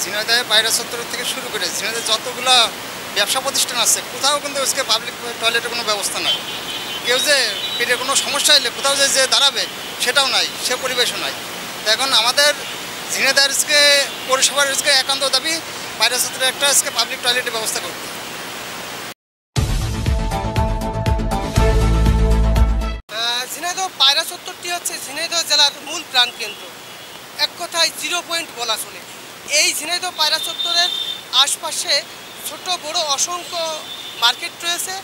ঝিনাইদহে পায়রা চত্বর থেকে শুরু করে ঝিনাইদহে যতগুলো ব্যবসা প্রতিষ্ঠান আছে কোথাও কিন্তু আজকে পাবলিক টয়লেটের কোনো ব্যবস্থা নাই। কেউ যে পেটের কোনো সমস্যা এলে কোথাও যে দাঁড়াবে সেটাও নাই, সে পরিবেশও নাই। তো এখন আমাদের ঝিনাইদহের আজকে পৌরসভার আজকে একান্ত দাবি পায়রা চত্বরে একটা আজকে পাবলিক টয়লেটের ব্যবস্থা করতে। ঝিনাইদহ পায়রা চত্বরটি হচ্ছে ঝিনাইদহ জেলার মূল প্রাণকেন্দ্র, এক কথায় 0 পয়েন্ট বলা চলে। এই ঝিনাইদহ পায়রা চত্বরের আশপাশে ছোট বড় অসংখ্য মার্কেট রয়েছে,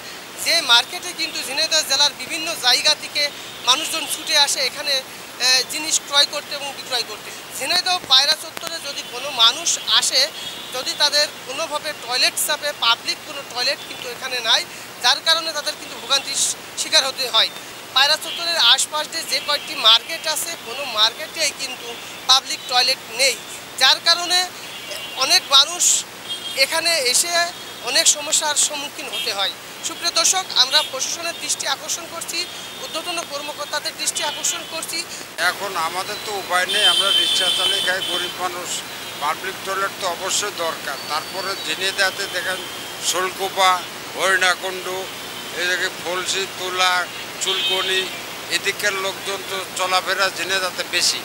যে মার্কেটে কিন্তু ঝিনাইদহ জেলার বিভিন্ন জায়গা থেকে মানুষজন ছুটে আসে এখানে জিনিস ক্রয় করতে এবং বিক্রয় করতে। ঝিনাইদহ পায়রা চত্বরে যদি কোনো মানুষ আসে, যদি তাদের কোনোভাবে টয়লেট চাপে, পাবলিক কোনো টয়লেট কিন্তু এখানে নাই, যার কারণে তাদের কিন্তু ভোগান্তির শিকার হতে হয়। পায়রা চত্বরের আশপাশ দিয়ে যে কয়েকটি মার্কেট আছে, কোনো মার্কেটেই কিন্তু পাবলিক টয়লেট নেই, যার কারণে অনেক মানুষ এখানে এসে অনেক সমস্যার সম্মুখীন হতে হয়। সুপ্রিয় দর্শক, আমরা প্রশাসনের দৃষ্টি আকর্ষণ করছি, ঊর্ধ্বতন কর্মকর্তাদের দৃষ্টি আকর্ষণ করছি। এখন আমাদের তো উপায় নেই, আমরা রিক্সা চালিয়ে খাই, গরিব মানুষ, পাবলিক টয়লেট তো অবশ্যই দরকার। তারপরে ঝিনাইদহতে দেখেন শোলকোপা, হরিণাকুণ্ড, এদিকে ফলসি, তুলা, চুলকনি, এদিকের লোকজন তো চলাফেরা ঝিনাইদহতে বেশি।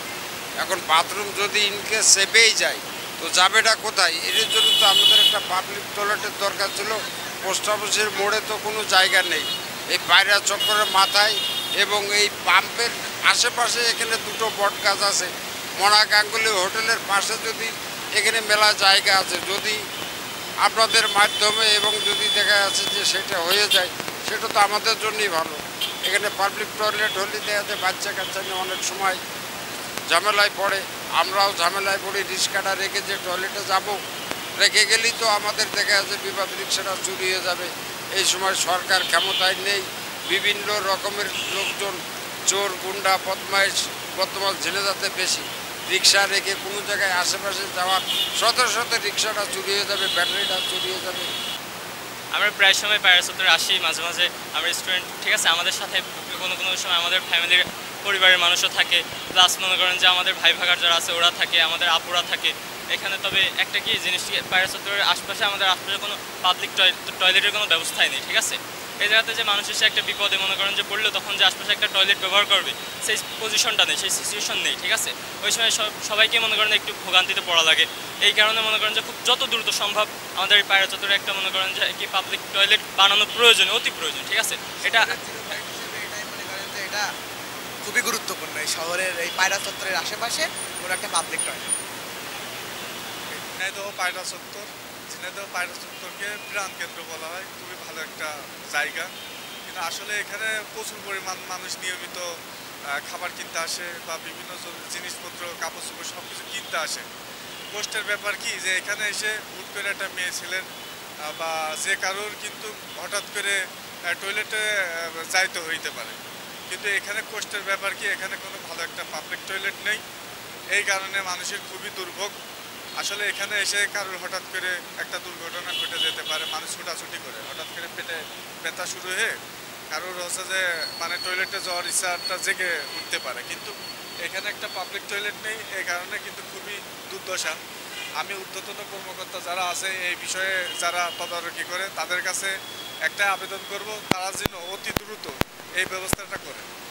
এখন বাথরুম যদি ইনকেস সেভেই যায় তো যাবেটা কোথায়? এর জন্য তো আমাদের একটা পাবলিক টয়লেটের দরকার ছিল। পোস্ট অফিসের মোড়ে তো কোনো জায়গা নেই, এই পায়রা চক্করের মাথায় এবং এই পাম্পের আশেপাশে এখানে দুটো বট গাছ আছে। মনা গাঙ্গুলি হোটেলের পাশে যদি এখানে মেলা জায়গা আছে, যদি আপনাদের মাধ্যমে এবং যদি দেখা যাচ্ছে যে সেটা হয়ে যায়, সেটা তো আমাদের জন্যই ভালো। এখানে পাবলিক টয়লেট হলে দেখা যায় বাচ্চা কাচ্চা নিয়ে অনেক সময় ঝামেলায় পড়ে, আমরাও ঝামেলায় পড়ি। রিক্সাটা রেখে যে টয়লেটে যাব, রেখে গেলেই তো আমাদের দেখা যাচ্ছে বিবাদ, রিক্সাটা চুরি হয়ে যাবে। এই সময় সরকার ক্ষমতায় নেই, বিভিন্ন রকমের লোকজন, চোর, গুন্ডা, বদমাইশ বর্তমান ঝিনাইদহতে বেশি। রিক্সা রেখে কোনো জায়গায় আশেপাশে যাওয়ার সাথে রিক্সাটা চুরি হয়ে যাবে, ব্যাটারিটা চুরি হয়ে যাবে। আমরা প্রায় সময় পায়রা চত্বরে আসি, মাঝে মাঝে আমরা স্টুডেন্ট, ঠিক আছে, আমাদের সাথে কোনো কোনো সময় আমাদের ফ্যামিলির পরিবারের মানুষও থাকে, প্লাস মনে করেন যে আমাদের ভাই ভাগার যারা আছে ওরা থাকে, আমাদের আপুরা থাকে এখানে। তবে একটা কি জিনিসটি, পায়রা চত্বরের আশপাশে আমাদের আশপাশে কোনো পাবলিক টয়লেটের কোনো ব্যবস্থাই নেই, ঠিক আছে। এই জায়গাতে যে মানুষ এসে একটা বিপদে মনে করেন যে পড়লো, তখন যে আশপাশে একটা টয়লেট ব্যবহার করবে সেই পজিশনটা নেই, সেই সিচুয়েশন নেই, ঠিক আছে। ওই সময় সবাইকে মনে করেন একটু ভোগান্তিতে পড়া লাগে। এই কারণে মনে করেন যে খুব যত দ্রুত সম্ভব আমাদের এই পায়রা চত্বরে একটা মনে করেন যে কি পাবলিক টয়লেট বানানো প্রয়োজন, অতি প্রয়োজন, ঠিক আছে। এটা খুবই গুরুত্বপূর্ণ এই শহরের এই পায়রা চত্বরের আশেপাশে কোনো একটা পাবলিক টয়লেট। ঝিনাইদহ পায়রা চত্বর, ঝিনাইদহ পায়রা চত্বরকে প্রাণ কেন্দ্র বলা হয়, খুবই ভালো একটা জায়গা। কিন্তু আসলে এখানে প্রচুর পরিমাণ মানুষ নিয়মিত খাবার কিনতে আসে বা বিভিন্ন জিনিসপত্র, কাপড় চোপড় সব কিছু কিনতে আসে। কষ্টের ব্যাপার কি যে এখানে এসে হুট করে একটা মেয়ে ছেলের বা যে কারোর কিন্তু হঠাৎ করে টয়লেটে যাইতে হইতে পারে। কিন্তু এখানে কষ্টের ব্যাপার কি, এখানে কোনো ভালো একটা পাবলিক টয়লেট নেই। এই কারণে মানুষের খুবই দুর্ভোগ। আসলে এখানে এসে কারোর হঠাৎ করে একটা দুর্ঘটনা ঘটে যেতে পারে, মানুষ ছোটাছুটি করে হঠাৎ করে পেটে ব্যথা শুরু হয়ে কারোর হচ্ছে যে মানে টয়লেটে যাওয়ার ইচ্ছাটা জেগে উঠতে পারে। কিন্তু এখানে একটা পাবলিক টয়লেট নেই, এই কারণে কিন্তু খুবই দুর্দশা। আমি ঊর্ধ্বতন কর্মকর্তা যারা আছে এই বিষয়ে যারা তদারকি করে তাদের কাছে একটা আবেদন করব, তারা যেন অতি দ্রুত এই ব্যবস্থাটা করে।